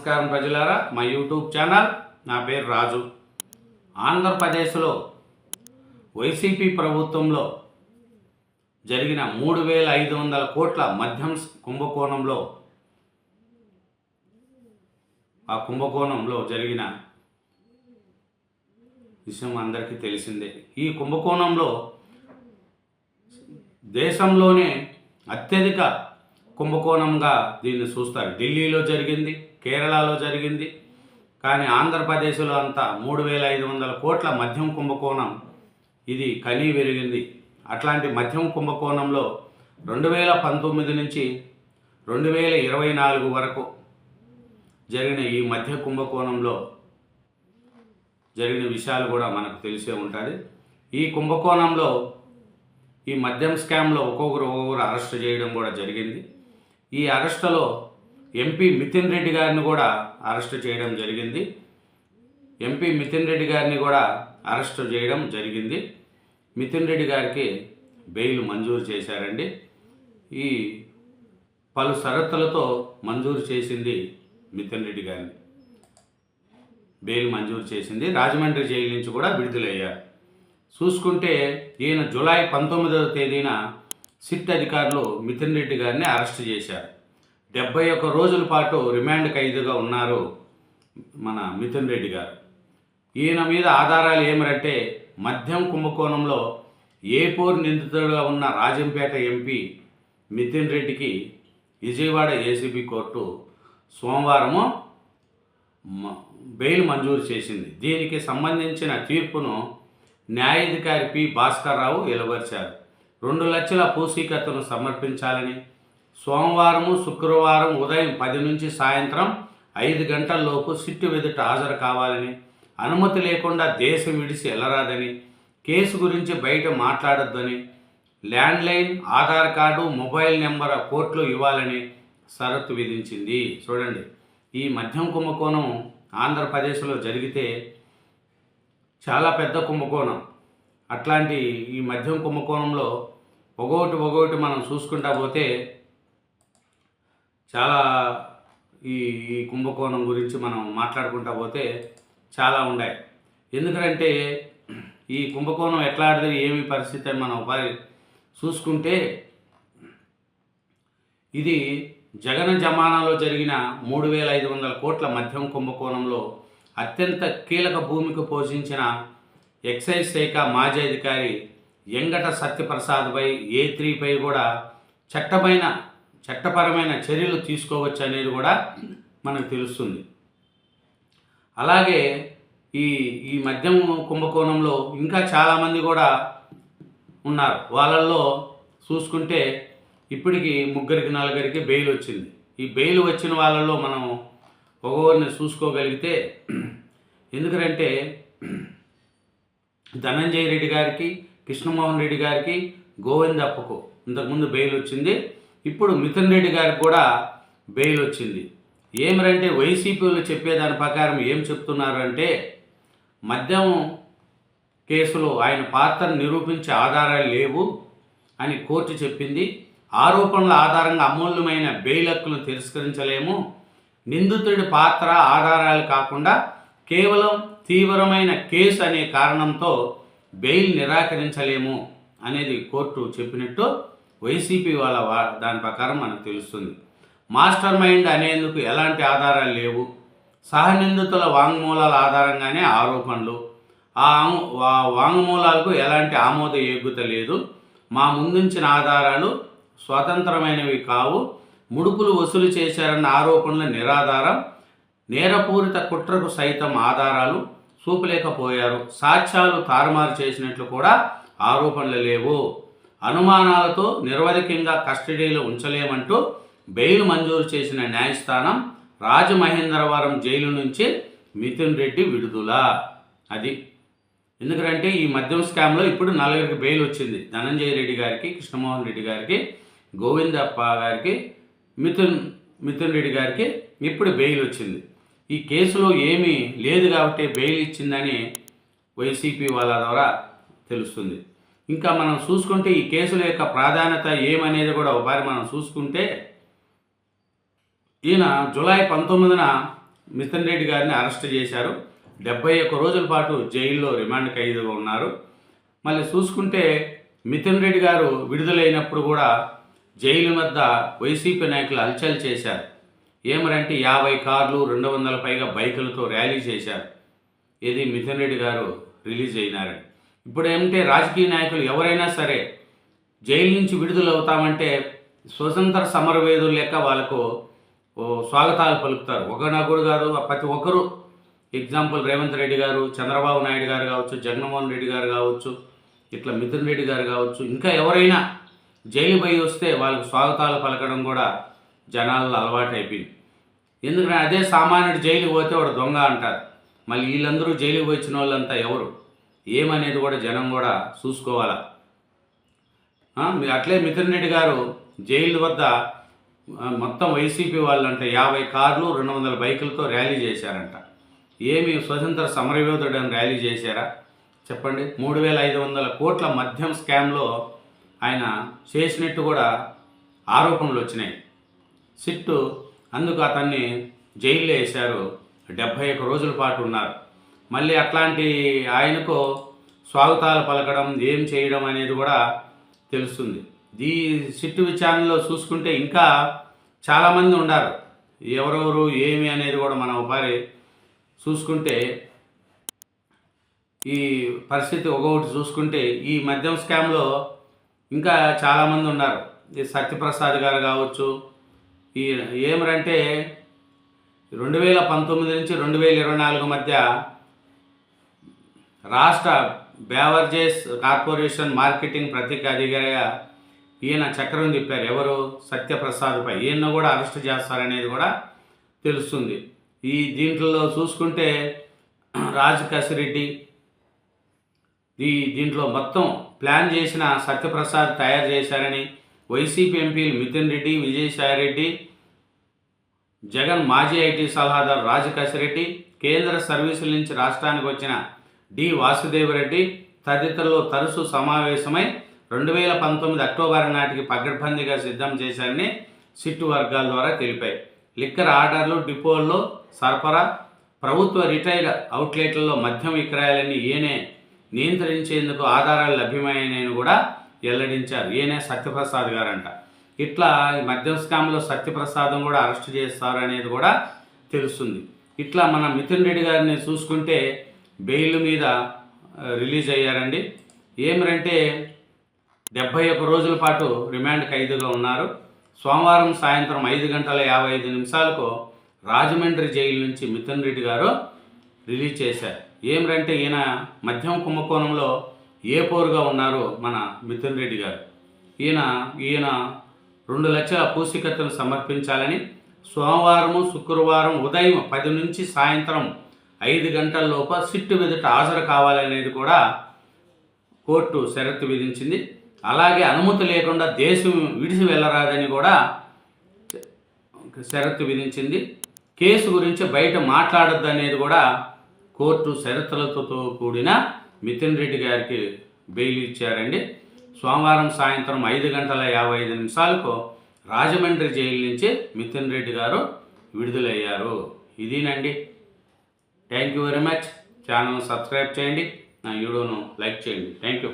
నమస్కారం ప్రజలారా, మా యూట్యూబ్ ఛానల్. నా పేరు రాజు. ఆంధ్రప్రదేశ్లో వైసీపీ ప్రభుత్వంలో జరిగిన 3,500 కోట్ల మద్యం కుంభకోణంలో జరిగిన విషయం అందరికీ తెలిసిందే. ఈ కుంభకోణంలో దేశంలోనే అత్యధిక కుంభకోణంగా దీన్ని చూస్తారు. ఢిల్లీలో జరిగింది, కేరళలో జరిగింది, కానీ ఆంధ్రప్రదేశ్లో అంతా 3,500 కోట్ల మద్యం కుంభకోణం ఇది కనీ విరిగింది. అట్లాంటి మద్యం కుంభకోణంలో 2019 నుంచి 2024 వరకు జరిగిన ఈ మద్య కుంభకోణంలో జరిగిన విషయాలు కూడా మనకు తెలిసే ఉంటుంది. ఈ కుంభకోణంలో ఈ మద్యం స్కామ్లో ఒక్కొక్కరు అరెస్ట్ చేయడం కూడా జరిగింది. ఈ అరెస్టులో ఎంపీ మితిన్ రెడ్డి గారిని కూడా అరెస్ట్ చేయడం జరిగింది. మితిన్ రెడ్డి గారికి బెయిల్ మంజూరు చేశారండి. ఈ పలు షరతులతో మంజూరు చేసింది మితిన్ రెడ్డి గారిని. బెయిల్ మంజూరు చేసింది. రాజమండ్రి జైలు నుంచి కూడా విడుదలయ్యారు. చూసుకుంటే ఈయన జూలై 19వ తేదీన సిట్ అధికారులు మితిన్ రెడ్డి గారిని అరెస్ట్ చేశారు. 71 రోజుల పాటు రిమాండ్ ఖైదుగా ఉన్నారు మన మితిన్ రెడ్డి గారు. ఈయన మీద ఆధారాలు ఏమిటంటే, మద్యం కుంభకోణంలో ఏపూర్ నిందితుడుగా ఉన్న రాజంపేట ఎంపీ మితిన్ రెడ్డికి విజయవాడ ఏసీబీ కోర్టు సోమవారము బెయిల్ మంజూరు చేసింది. దీనికి సంబంధించిన తీర్పును న్యాయాధికారి పి భాస్కర్ రావు వెలువరిచారు. 2 లక్షల పూచీకత్తును సమర్పించాలని, సోమవారం శుక్రవారం ఉదయం 10 నుంచి సాయంత్రం 5 గంటల్లోపు సిట్టు ఎదుట హాజరు కావాలని, అనుమతి లేకుండా దేశం విడిచి వెళ్ళరాదని, కేసు గురించి బయట మాట్లాడొద్దని, landline, Aadhaar card, mobile number కోర్టులో ఇవ్వాలని షరతు విధించింది. చూడండి, ఈ మద్యం కుంభకోణం ఆంధ్రప్రదేశ్లో జరిగితే చాలా పెద్ద కుంభకోణం. అట్లాంటి ఈ మద్యం కుంభకోణంలో ఒక్కొక్కటి మనం చూసుకుంటా పోతే చాలా ఈ కుంభకోణం గురించి మనం మాట్లాడుకుంటా పోతే చాలా ఉన్నాయి. ఎందుకంటే ఈ కుంభకోణం ఎట్లా ఆడితే ఏమి పరిస్థితి అని మనం చూసుకుంటే, ఇది జగన్ జమానాలో జరిగిన 3,500 కోట్ల మద్యం కుంభకోణంలో అత్యంత కీలక భూమిక పోషించిన ఎక్సైజ్ శాఖ మాజీ అధికారి ఎంగట సత్యప్రసాద్పై A3పై కూడా చట్టపరమైన చర్యలు తీసుకోవచ్చు అనేది కూడా మనకు తెలుస్తుంది. అలాగే ఈ మద్యం కుంభకోణంలో ఇంకా చాలామంది కూడా ఉన్నారు. వాళ్ళల్లో చూసుకుంటే ఇప్పటికి 3-4 బెయిల్ వచ్చింది. ఈ బెయిల్ వచ్చిన వాళ్ళల్లో మనం ఒక్కొక్కరిని చూసుకోగలిగితే, ఎందుకంటే ధనంజయ రెడ్డి గారికి, కృష్ణమోహన్ రెడ్డి గారికి, గోవిందప్పకు ఇంతకుముందు బెయిల్ వచ్చింది. ఇప్పుడు మితిన్ రెడ్డి గారికి కూడా బెయిల్ వచ్చింది. ఏమిరంటే వైసీపీలు చెప్పేదాని ప్రకారం ఏం చెప్తున్నారు అంటే, మద్యం కేసులో ఆయన పాత్రను నిరూపించే ఆధారాలు లేవు అని కోర్టు చెప్పింది. ఆరోపణల ఆధారంగా అమూల్యమైన బెయిల్ హక్కులను తిరస్కరించలేము. నిందితుడి పాత్ర ఆధారాలు కాకుండా కేవలం తీవ్రమైన కేసు అనే కారణంతో బెయిల్ నిరాకరించలేము అనేది కోర్టు చెప్పినట్టు వైసీపీ వాళ్ళ దాని ప్రకారం మనకు తెలుస్తుంది. మాస్టర్ మైండ్ అనేందుకు ఎలాంటి ఆధారాలు లేవు. సహనిందితుల వాంగ్మూలాల ఆధారంగానే ఆరోపణలు. ఆ వాంగ్మూలాలకు ఎలాంటి ఆమోదయోగ్యత లేదు. మా ముందుంచిన ఆధారాలు స్వతంత్రమైనవి కావు. ముడుపులు వసూలు చేశారన్న ఆరోపణలు నిరాధారం. నేరపూరిత కుట్రకు సైతం ఆధారాలు చూపలేకపోయారు. సాక్ష్యాలు తారుమారు చేసినట్లు కూడా ఆరోపణలు లేవు. అనుమానాలతో నిరవధికంగా కస్టడీలో ఉంచలేమంటూ బెయిల్ మంజూరు చేసిన న్యాయస్థానం రాజమహేంద్రవరం జైలు నుంచి మితిన్ రెడ్డి విడుదల. అది ఎందుకంటే ఈ మద్యం స్కామ్లో ఇప్పుడు 4 బెయిల్ వచ్చింది. ధనంజయ రెడ్డి గారికి, కృష్ణమోహన్ రెడ్డి గారికి, గోవిందప్ప గారికి, మితిన్ రెడ్డి గారికి ఇప్పుడు బెయిల్ వచ్చింది. ఈ కేసులో ఏమీ లేదు కాబట్టి బెయిల్ ఇచ్చిందని వైసీపీ వాళ్ళ ద్వారా తెలుస్తుంది. ఇంకా మనం చూసుకుంటే ఈ కేసుల యొక్క ప్రాధాన్యత ఏమనేది కూడా ఒకసారి మనం చూసుకుంటే, ఈయన జూలై 19న మిథున్ రెడ్డి గారిని అరెస్ట్ చేశారు. 71 రోజుల పాటు జైల్లో రిమాండ్ ఖైదుగా ఉన్నారు. మళ్ళీ చూసుకుంటే మిథున్ రెడ్డి గారు విడుదలైనప్పుడు కూడా జైలు వద్ద వైసీపీ నాయకులు హల్చల్ చేశారు. ఏమరంటే 50 కార్లు 200 పైగా బైకులతో ర్యాలీ చేశారు. ఇది మిథున్ రెడ్డి గారు రిలీజ్ అయినారని. ఇప్పుడు ఏమంటే రాజకీయ నాయకులు ఎవరైనా సరే జైలు నుంచి విడుదలవుతామంటే స్వతంత్ర సమరవేదులు లెక్క వాళ్ళకు స్వాగతాలు పలుకుతారు. ఒక నలుగురు కాదు, ప్రతి ఒక్కరూ. ఎగ్జాంపుల్ రేవంత్ రెడ్డి గారు, చంద్రబాబు నాయుడు గారు కావచ్చు, జగన్మోహన్ రెడ్డి గారు కావచ్చు, ఇట్లా మిథున్ రెడ్డి గారు కావచ్చు, ఇంకా ఎవరైనా జైలు పోయి వస్తే వాళ్ళకు స్వాగతాలు పలకడం కూడా జనాల్లో అలవాటు అయిపోయింది. ఎందుకంటే అదే సామాన్యుడు జైలుకి పోతే వాడు దొంగ అంటారు. మళ్ళీ వీళ్ళందరూ జైలుకి వచ్చిన వాళ్ళంతా ఎవరు ఏమనేది కూడా జనం కూడా చూసుకోవాలా. అట్లే మిథున్ రెడ్డి గారు జైలు వద్ద మొత్తం వైసీపీ వాళ్ళంట 50 కార్లు 200 బైకులతో ర్యాలీ చేశారంట. ఏమి స్వతంత్ర సమరయోధుడని ర్యాలీ చేశారా చెప్పండి? 3,500 కోట్ల మద్యం స్కామ్లో ఆయన చేసినట్టు కూడా ఆరోపణలు వచ్చినాయి. సిట్టు అందుకు అతన్ని జైల్లో వేశారు. 71 రోజుల పాటు ఉన్నారు. మళ్ళీ అట్లాంటి ఆయనకు స్వాగతాలు పలకడం ఏం చేయడం అనేది కూడా తెలుస్తుంది. ఈ సిట్టు విచారణలో చూసుకుంటే ఇంకా చాలామంది ఉన్నారు. ఎవరెవరు ఏమి అనేది కూడా మనం ఒకసారి చూసుకుంటే ఈ పరిస్థితి ఒకటి చూసుకుంటే ఈ మద్యం స్కామ్లో ఇంకా చాలామంది ఉన్నారు. ఈ సత్యప్రసాద్ గారు కావచ్చు. ఈ ఏమరంటే 2019 నుంచి 2024 మధ్య రాష్ట్ర బేవరేజెస్ కార్పొరేషన్ మార్కెటింగ్ ప్రత్యేక అధికారిగా ఈయన చక్రం తిప్పారు. ఎవరు? సత్యప్రసాద్పై. ఈయన కూడా అరెస్ట్ చేస్తారనేది కూడా తెలుస్తుంది. దీంట్లో చూసుకుంటే రాజ్ కసిరెడ్డి దీంట్లో మొత్తం ప్లాన్ చేసిన సత్యప్రసాద్ తయారు చేశారని వైసీపీ ఎంపీలు మిథున్ రెడ్డి, విజయసాయిరెడ్డి, జగన్ మాజీ ఐటీ సలహాదారు రాజ్ కసిరెడ్డి, కేంద్ర సర్వీసుల నుంచి రాష్ట్రానికి వచ్చిన డి వాసుదేవరెడ్డి తదితరులు తరచూ సమావేశమై 2019 అక్టోబర్ నాటికి పకడ్బందీగా సిద్ధం చేశారని సిట్టు వర్గాల ద్వారా తెలిపాయి. లిక్కర్ ఆర్డర్లు, డిపోల్లో సరఫరా, ప్రభుత్వ రిటైల్ అవుట్లెట్లలో మద్యం విక్రయాలన్నీ ఈయనే నియంత్రించేందుకు ఆధారాలు లభ్యమయ్యాయని కూడా వెల్లడించారు. ఈయనే సత్యప్రసాద్ గారంట. ఇట్లా ఈ మద్యం స్కామ్లో సత్యప్రసాదం కూడా అరెస్ట్ చేస్తారు అనేది కూడా తెలుస్తుంది. ఇట్లా మన మిథున్ రెడ్డి గారిని చూసుకుంటే బెయిల్ మీద రిలీజ్ అయ్యారండి. ఏమిరంటే 71 రోజుల పాటు రిమాండ్ ఖైదుగా ఉన్నారు. సోమవారం సాయంత్రం 5:55 రాజమండ్రి జైలు నుంచి మిథున్ రెడ్డి గారు రిలీజ్ చేశారు. ఏమిరంటే ఈయన మద్యం కుంభకోణంలో ఏ పోరుగా ఉన్నారు మన మిథున్ రెడ్డి గారు. ఈయన 2 లక్షల పూచీకత్తును సమర్పించాలని సోమవారం, శుక్రవారం ఉదయం 10 నుంచి సాయంత్రం 5 గంటల లోపు సిట్టు ఎదుట హాజరు కావాలనేది కూడా కోర్టు షరతు విధించింది. అలాగే అనుమతి లేకుండా దేశం విడిచి వెళ్ళరాదని కూడా షరతు విధించింది. కేసు గురించి బయట మాట్లాడొద్దు అనేది కూడా కోర్టు షరతులతో కూడిన మిథున్ రెడ్డి గారికి బెయిల్ ఇచ్చారండి. సోమవారం సాయంత్రం 5:55 రాజమండ్రి జైలు నుంచి మిథున్ రెడ్డి గారు విడుదలయ్యారు. ఇదేనండి. Thank you very much. Channel subscribe చేయండి, నా వీడియోను లైక్ చేయండి. Thank you.